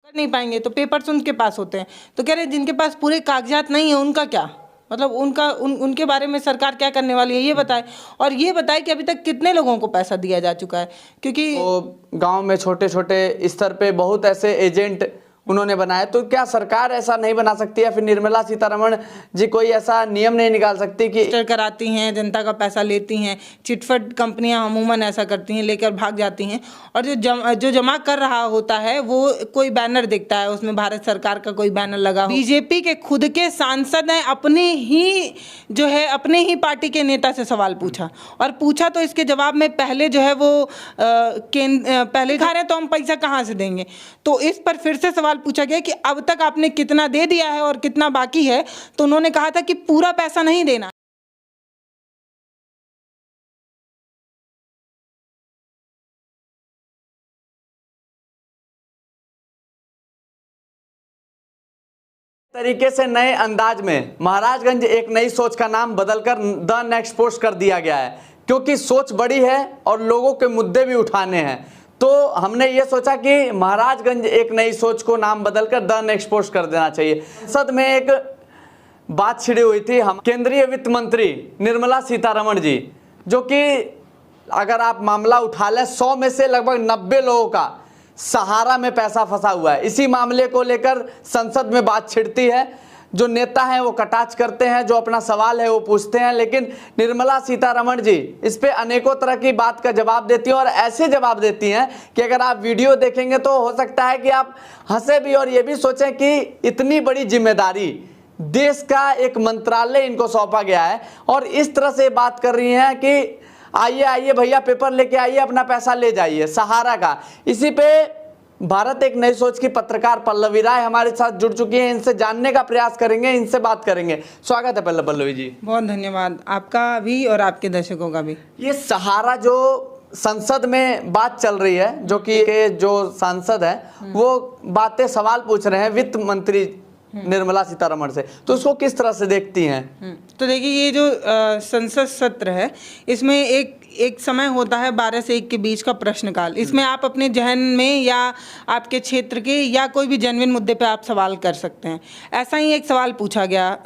कर नहीं पाएंगे तो पेपर्स उनके पास होते हैं। तो कह रहे जिनके पास पूरे कागजात नहीं है उनका क्या, मतलब उनके बारे में सरकार क्या करने वाली है ये बताए। और ये बताए कि अभी तक कितने लोगों को पैसा दिया जा चुका है, क्योंकि तो गांव में छोटे छोटे स्तर पे बहुत ऐसे एजेंट उन्होंने बनाया, तो क्या सरकार ऐसा नहीं बना सकती है? फिर निर्मला सीतारमण जी कोई ऐसा नियम नहीं निकाल सकती कि रजिस्टर कराती हैं, जनता का पैसा लेती हैं। चिटफंड कंपनियां अमूमन ऐसा करती हैं, लेकर भाग जाती हैं। और जो जमा कर रहा होता है वो कोई बैनर दिखता है, उसमें भारत सरकार का कोई बैनर लगा हो। बीजेपी के खुद के सांसद ने अपने ही पार्टी के नेता से सवाल पूछा, और पूछा तो इसके जवाब में पहले जो है वो पहले खा रहे हैं तो हम पैसा कहाँ से देंगे। तो इस पर फिर से सवाल पूछा गया कि अब तक आपने कितना दे दिया है और कितना बाकी है। तो उन्होंने कहा था कि पूरा पैसा नहीं देना। तरीके से नए अंदाज में महाराजगंज एक नई सोच का नाम बदलकर द नेक्स्ट पोस्ट कर दिया गया है, क्योंकि सोच बड़ी है और लोगों के मुद्दे भी उठाने हैं। तो हमने ये सोचा कि महाराजगंज एक नई सोच को नाम बदलकर द नेक्स्ट पोस्ट कर देना चाहिए। संसद में एक बात छिड़ी हुई थी, हम केंद्रीय वित्त मंत्री निर्मला सीतारमण जी, जो कि अगर आप मामला उठा लें 100 में से लगभग 90 लोगों का सहारा में पैसा फंसा हुआ है। इसी मामले को लेकर संसद में बात छिड़ती है, जो नेता हैं वो कटाक्ष करते हैं, जो अपना सवाल है वो पूछते हैं, लेकिन निर्मला सीतारमण जी इस पे अनेकों तरह की बात का जवाब देती हैं, और ऐसे जवाब देती हैं कि अगर आप वीडियो देखेंगे तो हो सकता है कि आप हंसे भी और ये भी सोचें कि इतनी बड़ी जिम्मेदारी देश का एक मंत्रालय इनको सौंपा गया है, और इस तरह से बात कर रही हैं कि आइए आइए भैया पेपर लेके आइए, अपना पैसा ले जाइए सहारा का। इसी पे भारत एक नई सोच की पत्रकार पल्लवी राय हमारे साथ जुड़ चुकी हैं, इनसे जानने का प्रयास करेंगे, इनसे बात करेंगे। स्वागत है पल्लवी जी। बहुत धन्यवाद आपका भी और आपके दर्शकों का भी। ये सहारा जो संसद में बात चल रही है, जो कि जो सांसद है वो बातें सवाल पूछ रहे हैं वित्त मंत्री निर्मला सीतारमण से, तो उसको किस तरह से देखती हैं? तो देखिए, ये जो संसद सत्र है इसमें एक समय होता है 12 से 1 के बीच का प्रश्नकाल। इसमें आप अपने जहन में या आपके क्षेत्र के या कोई भी जेन्युइन मुद्दे पे आप सवाल कर सकते हैं। ऐसा ही एक सवाल पूछा गया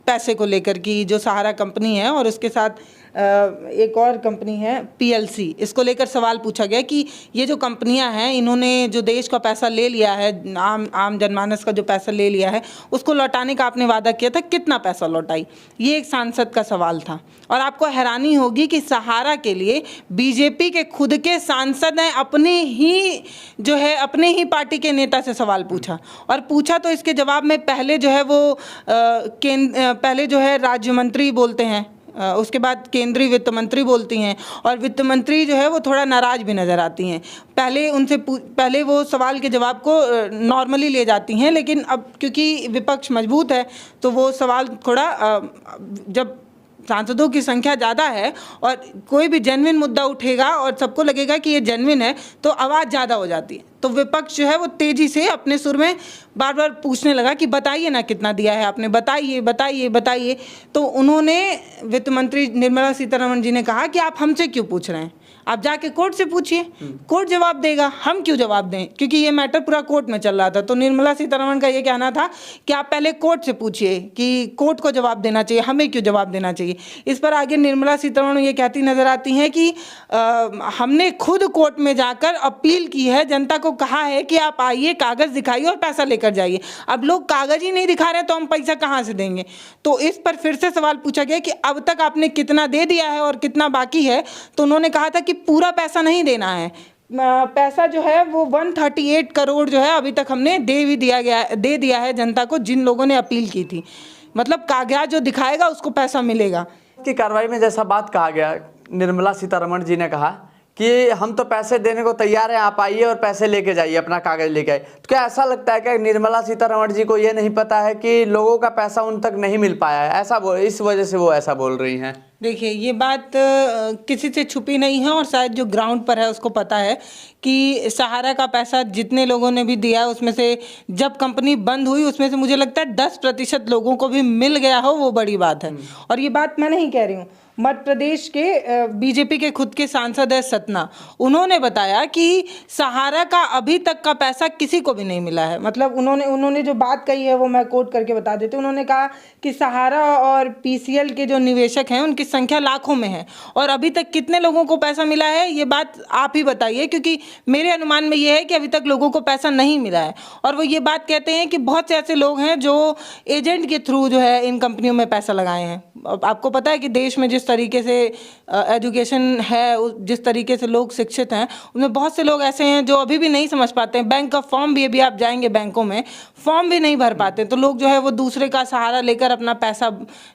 पैसे को लेकर कि जो सहारा कंपनी है और उसके साथ एक और कंपनी है PLC, इसको लेकर सवाल पूछा गया कि ये जो कंपनियां हैं इन्होंने जो देश का पैसा ले लिया है, आम जनमानस का जो पैसा ले लिया है उसको लौटाने का आपने वादा किया था, कितना पैसा लौटाई? ये एक सांसद का सवाल था। और आपको हैरानी होगी कि सहारा के लिए बीजेपी के खुद के सांसद ने अपने ही पार्टी के नेता से सवाल पूछा, और पूछा तो इसके जवाब में पहले जो है वो पहले जो है राज्य मंत्री बोलते हैं, उसके बाद केंद्रीय वित्त मंत्री बोलती हैं, और वित्त मंत्री जो है वो थोड़ा नाराज़ भी नज़र आती हैं। पहले वो सवाल के जवाब को नॉर्मली ले जाती हैं, लेकिन अब क्योंकि विपक्ष मजबूत है तो वो सवाल थोड़ा जब सांसदों की संख्या ज़्यादा है और कोई भी जेन्युइन मुद्दा उठेगा और सबको लगेगा कि ये जेन्युइन है तो आवाज़ ज़्यादा हो जाती है। तो विपक्ष जो है वो तेज़ी से अपने सुर में बार बार पूछने लगा कि बताइए ना कितना दिया है आपने, बताइए बताइए बताइए। तो उन्होंने वित्त मंत्री निर्मला सीतारमण जी ने कहा कि आप हमसे क्यों पूछ रहे हैं, आप जाके कोर्ट से पूछिए, कोर्ट जवाब देगा, हम क्यों जवाब दें, क्योंकि ये मैटर पूरा कोर्ट में चल रहा था। तो निर्मला सीतारमण का ये कहना था कि आप पहले कोर्ट से पूछिए कि कोर्ट को जवाब देना चाहिए, हमें क्यों जवाब देना चाहिए। इस पर आगे निर्मला सीतारमण ये कहती नजर आती हैं कि हमने खुद कोर्ट में जाकर अपील की है, जनता को कहा है कि आप आइए, कागज़ दिखाइए और पैसा लेकर जाइए। अब लोग कागज़ ही नहीं दिखा रहे तो हम पैसा कहाँ से देंगे। तो इस पर फिर से सवाल पूछा गया कि अब तक आपने कितना दे दिया है और कितना बाकी है। तो उन्होंने कहा था कि पूरा पैसा नहीं देना है, पैसा जो है वो 138 करोड़ जो है अभी तक हमने दे दिया है जनता को, जिन लोगों ने अपील की थी। मतलब कागजात जो दिखाएगा उसको पैसा मिलेगा। की कार्रवाई में जैसा बात कहा गया, निर्मला सीतारमण जी ने कहा कि हम तो पैसे देने को तैयार हैं, आप आइए और पैसे लेके जाइए, अपना कागज लेके आइए। तो क्या ऐसा लगता है कि निर्मला सीतारमण जी को ये नहीं पता है कि लोगों का पैसा उन तक नहीं मिल पाया है, इस वजह से वो ऐसा बोल रही हैं? देखिए, ये बात किसी से छुपी नहीं है और शायद जो ग्राउंड पर है उसको पता है कि सहारा का पैसा जितने लोगों ने भी दिया उसमें से जब कंपनी बंद हुई उसमें से मुझे लगता है 10% लोगों को भी मिल गया हो, वो बड़ी बात है। और ये बात मैं नहीं कह रही हूँ, मध्य प्रदेश के बीजेपी के खुद के सांसद है सतना, उन्होंने बताया कि सहारा का अभी तक का पैसा किसी को भी नहीं मिला है। मतलब उन्होंने जो बात कही है वो मैं कोट करके बता देती हूँ। उन्होंने कहा कि सहारा और पीसीएल के जो निवेशक हैं उनकी संख्या लाखों में है और अभी तक कितने लोगों को पैसा मिला है ये बात आप ही बताइए, क्योंकि मेरे अनुमान में ये है कि अभी तक लोगों को पैसा नहीं मिला है। और वो ये बात कहते हैं कि बहुत से ऐसे लोग हैं जो एजेंट के थ्रू जो है इन कंपनियों में पैसा लगाए हैं। अब आपको पता है कि देश में जिस तरीके से एजुकेशन है, जिस तरीके से लोग शिक्षित हैं, उनमें बहुत से लोग ऐसे हैं जो अभी भी नहीं समझ पाते हैं। बैंक का फॉर्म भी, अभी आप जाएंगे बैंकों में, फॉर्म भी नहीं भर पाते, तो लोग जो है वो दूसरे का सहारा लेकर अपना पैसा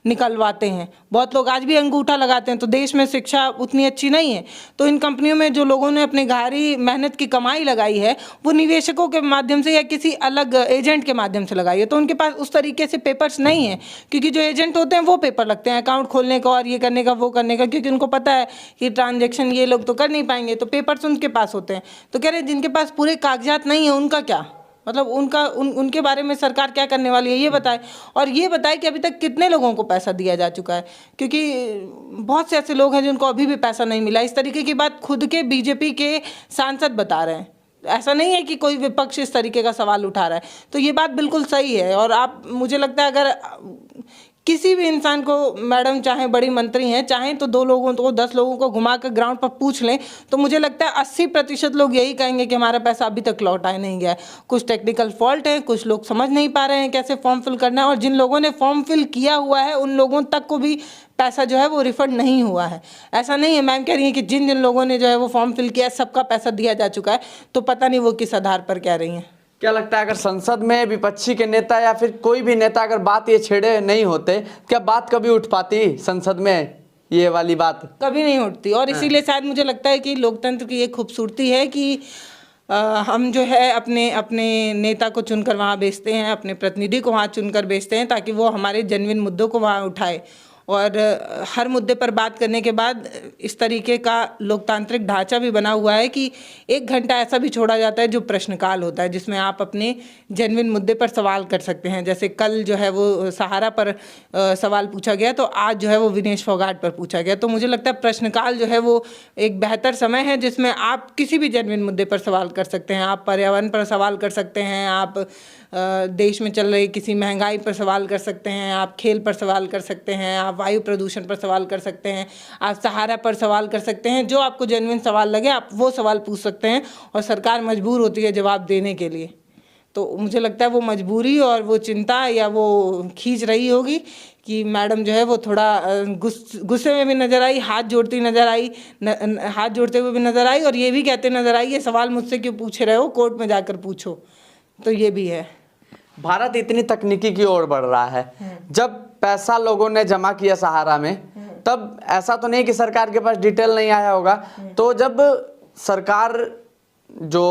निकलवाते हैं। बहुत लोग आज भी अंगूठा लगाते हैं। तो देश में शिक्षा उतनी अच्छी नहीं है, तो इन कंपनियों में जो लोगों ने अपनी गहरी मेहनत की कमाई लगाई है वो निवेशकों के माध्यम से या किसी अलग एजेंट के माध्यम से लगाई है। तो उनके पास उस तरीके से पेपर्स नहीं है, क्योंकि जो एजेंट होते हैं वो पेपर लगते हैं अकाउंट खोलने का और ये करने का वो करने का, क्योंकि उनको पता है कि ट्रांजैक्शन ये लोग तो कर नहीं पाएंगे, तो पेपर्स उनके पास होते हैं। तो कह रहे हैं जिनके पास पूरे कागजात नहीं है उनका क्या, मतलब उनके बारे में सरकार क्या करने वाली है ये बताए। और ये बताए कि अभी तक कितने लोगों को पैसा दिया जा चुका है, क्योंकि बहुत से ऐसे लोग हैं जिनको अभी भी पैसा नहीं मिला। इस तरीके की बात खुद के बीजेपी के सांसद बता रहे हैं। ऐसा नहीं है कि कोई विपक्ष इस तरीके का सवाल उठा रहा है। तो ये बात बिल्कुल सही है। और आप, मुझे लगता है अगर किसी भी इंसान को, मैडम चाहे बड़ी मंत्री हैं, चाहें तो 2 लोगों को 10 लोगों को घुमा कर ग्राउंड पर पूछ लें तो मुझे लगता है 80% लोग यही कहेंगे कि हमारा पैसा अभी तक लौटाया नहीं गया है। कुछ टेक्निकल फॉल्ट है, कुछ लोग समझ नहीं पा रहे हैं कैसे फॉर्म फिल करना है, और जिन लोगों ने फॉर्म फिल किया हुआ है उन लोगों तक को भी पैसा जो है वो रिफंड नहीं हुआ है। ऐसा नहीं है, मैम कह रही है कि जिन जिन लोगों ने जो है वो फॉर्म फिल किया सबका पैसा दिया जा चुका है। तो पता नहीं वो किस आधार पर कह रही हैं। क्या लगता है अगर संसद में विपक्षी के नेता या फिर कोई भी नेता अगर बात ये छेड़े नहीं होते, क्या बात कभी उठ पाती संसद में? ये वाली बात कभी नहीं उठती। और इसीलिए शायद मुझे लगता है कि लोकतंत्र की ये खूबसूरती है कि हम जो है अपने अपने नेता को चुनकर वहाँ भेजते हैं, अपने प्रतिनिधि को वहाँ चुनकर भेजते हैं ताकि वो हमारे जेन्युइन मुद्दों को वहाँ उठाए। और हर मुद्दे पर बात करने के बाद इस तरीके का लोकतांत्रिक ढांचा भी बना हुआ है कि 1 घंटा ऐसा भी छोड़ा जाता है जो प्रश्नकाल होता है, जिसमें आप अपने जेन्युइन मुद्दे पर सवाल कर सकते हैं। जैसे कल जो है वो सहारा पर सवाल पूछा गया, तो आज जो है वो विनेश फोगाट पर पूछा गया। तो मुझे लगता है प्रश्नकाल जो है वो एक बेहतर समय है जिसमें आप किसी भी जेन्युइन मुद्दे पर सवाल कर सकते हैं। आप पर्यावरण पर सवाल कर सकते हैं, आप देश में चल रही किसी महंगाई पर सवाल कर सकते हैं, आप खेल पर सवाल कर सकते हैं, आप वायु प्रदूषण पर सवाल कर सकते हैं, आप सहारा पर सवाल कर सकते हैं। जो आपको जेन्युइन सवाल लगे आप वो सवाल पूछ सकते हैं और सरकार मजबूर होती है जवाब देने के लिए। तो मुझे लगता है वो मजबूरी और वो चिंता या वो खींच रही होगी कि मैडम जो है वो थोड़ा गुस्से में भी नज़र आई, हाथ जोड़ती नज़र आई, हाथ जोड़ते हुए भी नज़र आई और ये भी कहते नज़र आई ये सवाल मुझसे क्यों पूछ रहे हो, कोर्ट में जाकर पूछो। तो ये भी है। भारत इतनी तकनीकी की ओर बढ़ रहा है, जब पैसा लोगों ने जमा किया सहारा में तब ऐसा तो नहीं कि सरकार के पास डिटेल नहीं आया होगा। तो जब सरकार जो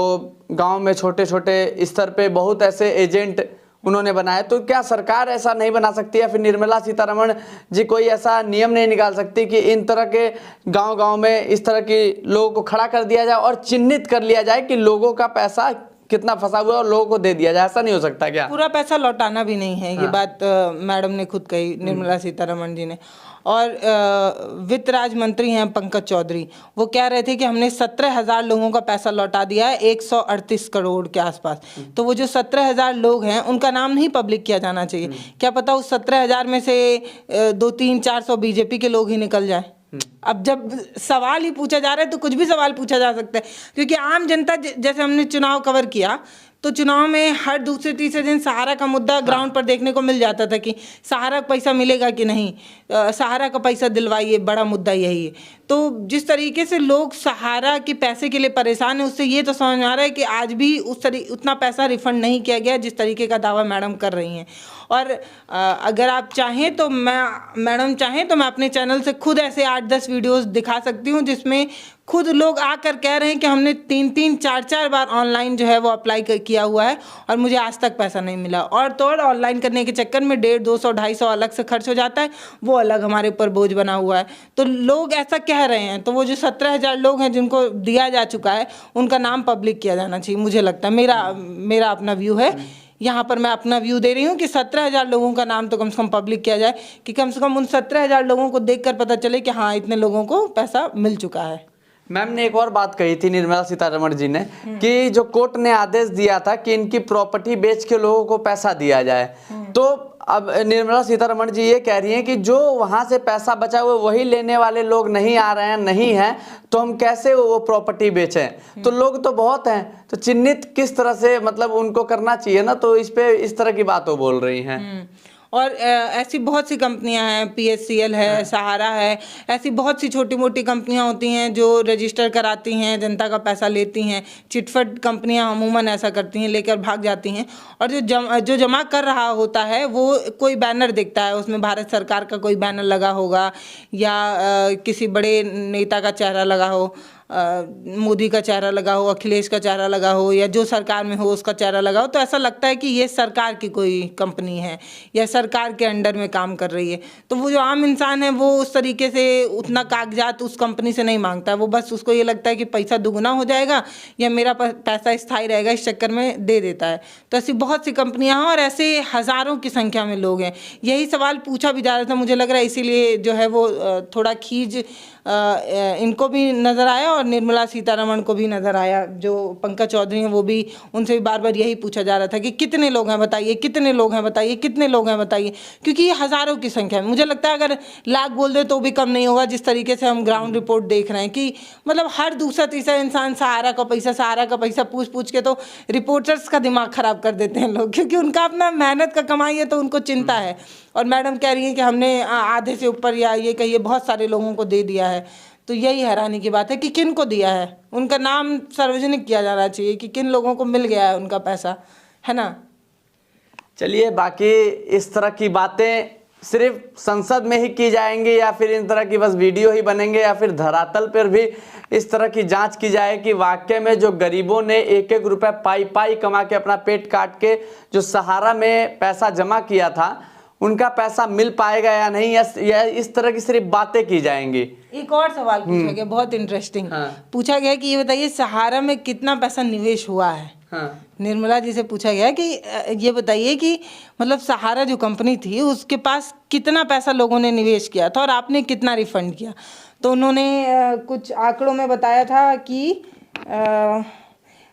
गांव में छोटे छोटे स्तर पे बहुत ऐसे एजेंट उन्होंने बनाए, तो क्या सरकार ऐसा नहीं बना सकती या फिर निर्मला सीतारमण जी कोई ऐसा नियम नहीं निकाल सकती कि इन तरह के गांव-गांव में इस तरह की लोगों को खड़ा कर दिया जाए और चिन्हित कर लिया जाए कि लोगों का पैसा कितना फंसा हुआ है और लोगों को दे दिया जाए? ऐसा नहीं हो सकता क्या? पूरा पैसा लौटाना भी नहीं है, ये बात मैडम ने खुद कही, निर्मला सीतारमण जी ने। और वित्त राज्य मंत्री हैं पंकज चौधरी, वो कह रहे थे कि हमने 17,000 लोगों का पैसा लौटा दिया है 138 करोड़ के आसपास। तो वो जो 17,000 लोग हैं उनका नाम नहीं पब्लिक किया जाना चाहिए। क्या पता उस 17,000 में से 200-300-400 बीजेपी के लोग ही निकल जाए। अब जब सवाल ही पूछा जा रहा है तो कुछ भी सवाल पूछा जा सकता है, क्योंकि आम जनता, जैसे हमने चुनाव कवर किया तो चुनाव में हर दूसरे तीसरे दिन सहारा का मुद्दा ग्राउंड पर देखने को मिल जाता था कि सहारा का पैसा मिलेगा कि नहीं, सहारा का पैसा दिलवाइए, बड़ा मुद्दा यही है। तो जिस तरीके से लोग सहारा के पैसे के लिए परेशान है, उससे ये तो समझ में आ रहा है कि आज भी उतना पैसा रिफंड नहीं किया गया जिस तरीके का दावा मैडम कर रही हैं। और अगर आप चाहें तो मैडम चाहें तो मैं अपने चैनल से खुद ऐसे 8-10 वीडियोस दिखा सकती हूँ जिसमें खुद लोग आकर कह रहे हैं कि हमने 3-3, 4-4 बार ऑनलाइन जो है वो अप्लाई किया हुआ है और मुझे आज तक पैसा नहीं मिला। और तो और ऑनलाइन करने के चक्कर में 150, 200, 250 अलग से खर्च हो जाता है, वो अलग हमारे ऊपर बोझ बना हुआ है। तो लोग ऐसा कह रहे हैं, तो वो जो 17,000 लोग हैं जिनको दिया जा चुका है, उनका नाम पब्लिक किया जाना चाहिए, मुझे लगता है। मेरा अपना व्यू है, यहाँ पर मैं अपना व्यू दे रही हूँ कि 17,000 लोगों का नाम तो कम से कम पब्लिक किया जाए, कि कम से कम उन 17,000 लोगों को देखकर पता चले कि हाँ, इतने लोगों को पैसा मिल चुका है। मैम ने एक और बात कही थी, निर्मला सीतारमण जी ने, कि जो कोर्ट ने आदेश दिया था कि इनकी प्रॉपर्टी बेच के लोगों को पैसा दिया जाए, तो अब निर्मला सीतारमण जी ये कह रही हैं कि जो वहां से पैसा बचा हुआ वही लेने वाले लोग नहीं आ रहे हैं, नहीं हैं, तो हम कैसे वो प्रॉपर्टी बेचें? तो लोग तो बहुत हैं, तो चिन्हित किस तरह से मतलब उनको करना चाहिए ना, तो इस पे इस तरह की बात वो बोल रही हैं। और ऐसी बहुत सी कंपनियां हैं, PHCL है, सहारा है, ऐसी बहुत सी छोटी मोटी कंपनियां होती हैं जो रजिस्टर कराती हैं, जनता का पैसा लेती हैं। चिटफंड कंपनियां अमूमन ऐसा करती हैं, लेकर भाग जाती हैं। और जो जमा कर रहा होता है वो कोई बैनर दिखता है, उसमें भारत सरकार का कोई बैनर लगा होगा या किसी बड़े नेता का चेहरा लगा हो, मोदी का चेहरा लगा हो, अखिलेश का चेहरा लगा हो, या जो सरकार में हो उसका चेहरा लगा हो, तो ऐसा लगता है कि ये सरकार की कोई कंपनी है या सरकार के अंडर में काम कर रही है। तो वो जो आम इंसान है वो उस तरीके से उतना कागजात उस कंपनी से नहीं मांगता है, वो बस उसको ये लगता है कि पैसा दुगना हो जाएगा या मेरा पैसा स्थायी रहेगा, इस चक्कर में दे देता है। तो ऐसी बहुत सी कंपनियां हैं और ऐसे हज़ारों की संख्या में लोग हैं। यही सवाल पूछा भी जा रहा था, मुझे लग रहा है इसीलिए जो है वो थोड़ा खींच इनको भी नज़र आया और निर्मला सीतारमण को भी नज़र आया। जो पंकज चौधरी हैं वो भी, उनसे भी बार बार यही पूछा जा रहा था कि कितने लोग हैं बताइए, कितने लोग हैं बताइए, कितने लोग हैं बताइए, क्योंकि ये हज़ारों की संख्या है। मुझे लगता है अगर लाख बोल दे तो भी कम नहीं होगा, जिस तरीके से हम ग्राउंड रिपोर्ट देख रहे हैं कि मतलब हर दूसरा तीसरा इंसान सहारा का पैसा पूछ पूछ के तो रिपोर्टर्स का दिमाग ख़राब कर देते हैं लोग, क्योंकि उनका अपना मेहनत का कमाई है तो उनको चिंता है। और मैडम कह रही हैं कि हमने आधे से ऊपर या ये कहिए बहुत सारे लोगों को दे दिया है। तो यही हैरानी की बात है कि किन को दिया है, उनका नाम सार्वजनिक किया जाना चाहिए कि किन लोगों को मिल गया है उनका पैसा, है ना। चलिए, बाकी इस तरह की बातें सिर्फ संसद में ही की जाएंगी या फिर इन तरह की बस वीडियो ही बनेंगे, या फिर धरातल पर भी इस तरह की जांच की जाए कि वाकई में जो गरीबों ने एक एक रुपए पाई पाई कमा के अपना पेट काट के जो सहारा में पैसा जमा किया था उनका पैसा मिल पाएगा या नहीं, या इस तरह की सिर्फ बातें की जाएंगी। एक और सवाल पूछा गया, बहुत इंटरेस्टिंग। पूछा गया कि ये बताइए सहारा में कितना पैसा निवेश हुआ है। निर्मला जी से पूछा गया कि ये बताइए कि मतलब सहारा जो कंपनी थी उसके पास कितना पैसा लोगों ने निवेश किया था और आपने कितना रिफंड किया। तो उन्होंने कुछ आंकड़ों में बताया था कि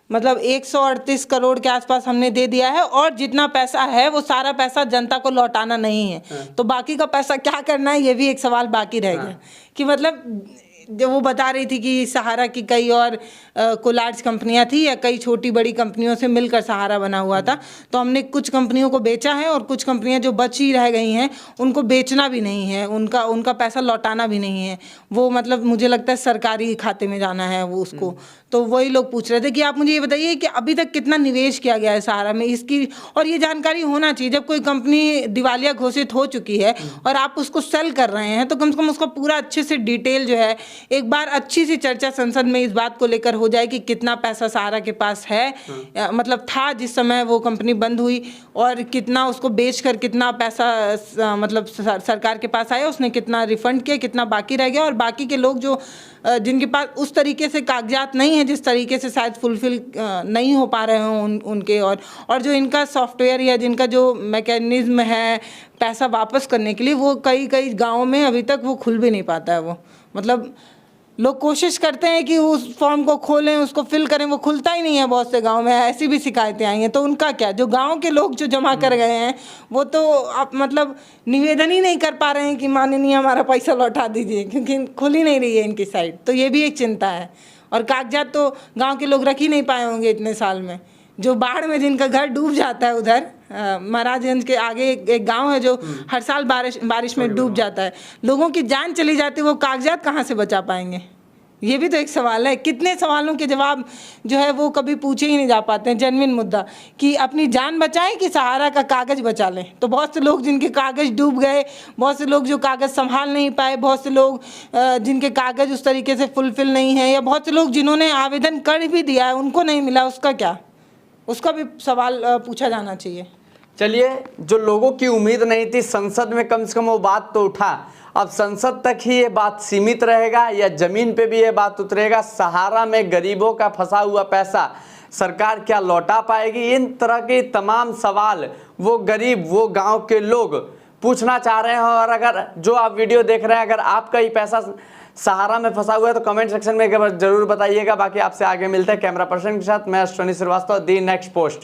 मतलब 138 करोड़ के आसपास हमने दे दिया है, और जितना पैसा है वो सारा पैसा जनता को लौटाना नहीं है। तो बाकी का पैसा क्या करना है, ये भी एक सवाल बाकी रह गया कि मतलब जब वो बता रही थी कि सहारा की कई और कोलार्ज कंपनियां थी या कई छोटी बड़ी कंपनियों से मिलकर सहारा बना हुआ था, तो हमने कुछ कंपनियों को बेचा है और कुछ कंपनियां जो बची रह गई हैं उनको बेचना भी नहीं है, उनका पैसा लौटाना भी नहीं है। वो मतलब मुझे लगता है सरकारी खाते में जाना है वो उसको। तो वही लोग पूछ रहे थे कि आप मुझे ये बताइए कि अभी तक कितना निवेश किया गया है सहारा में, इसकी और ये जानकारी होना चाहिए। जब कोई कंपनी दिवालिया घोषित हो चुकी है और आप उसको सेल कर रहे हैं तो कम से कम उसका पूरा अच्छे से डिटेल जो है, एक बार अच्छी सी चर्चा संसद में इस बात को लेकर हो जाए कि कितना पैसा सहारा के पास है, मतलब था जिस समय वो कंपनी बंद हुई, और कितना उसको बेचकर कितना पैसा मतलब सरकार के पास आया, उसने कितना रिफंड किया, कितना बाकी रह गया। और बाकी के लोग जो जिनके पास उस तरीके से कागजात नहीं है जिस तरीके से शायद फुलफिल नहीं हो पा रहे हों उनके, और जो इनका सॉफ्टवेयर या जिनका जो मैकेनिज्म है पैसा वापस करने के लिए, वो कई गाँवों में अभी तक वो खुल भी नहीं पाता है। वो मतलब लोग कोशिश करते हैं कि उस फॉर्म को खोलें, उसको फिल करें, वो खुलता ही नहीं है। बहुत से गांव में ऐसी भी शिकायतें आई हैं। तो उनका क्या, जो गांव के लोग जो जमा कर गए हैं वो तो आप मतलब निवेदन ही नहीं कर पा रहे हैं कि माननीय हमारा पैसा लौटा दीजिए, क्योंकि खुल ही नहीं रही है इनकी साइड। तो ये भी एक चिंता है। और कागजात तो गाँव के लोग रख ही नहीं पाए होंगे इतने साल में। जो बाढ़ में जिनका घर डूब जाता है, उधर महाराजगंज के आगे एक गांव है जो हर साल बारिश में डूब जाता है, लोगों की जान चली जाती है, वो कागजात कहाँ से बचा पाएंगे। ये भी तो एक सवाल है। कितने सवालों के जवाब जो है वो कभी पूछे ही नहीं जा पाते हैं। जेन्युइन मुद्दा कि अपनी जान बचाएं कि सहारा का कागज़ बचा लें। तो बहुत से लोग जिनके कागज़ डूब गए, बहुत से लोग जो कागज़ संभाल नहीं पाए, बहुत से लोग जिनके कागज़ उस तरीके से फुलफिल नहीं है, या बहुत से लोग जिन्होंने आवेदन कर भी दिया है उनको नहीं मिला, उसका क्या? उसका भी सवाल पूछा जाना चाहिए। चलिए, जो लोगों की उम्मीद नहीं थी, संसद में कम से कम वो बात तो उठा। अब संसद तक ही ये बात सीमित रहेगा या जमीन पे भी ये बात उतरेगा? सहारा में गरीबों का फंसा हुआ पैसा सरकार क्या लौटा पाएगी? इन तरह के तमाम सवाल वो गरीब, वो गांव के लोग पूछना चाह रहे हैं। और अगर जो आप वीडियो देख रहे हैं, अगर आपका ही पैसा सहारा में फंसा हुआ है तो कमेंट सेक्शन में एक बार जरूर बताइएगा। बाकी आपसे आगे मिलते हैं कैमरा पर्सन के साथ। मैं Ashwini Srivastava, the next post.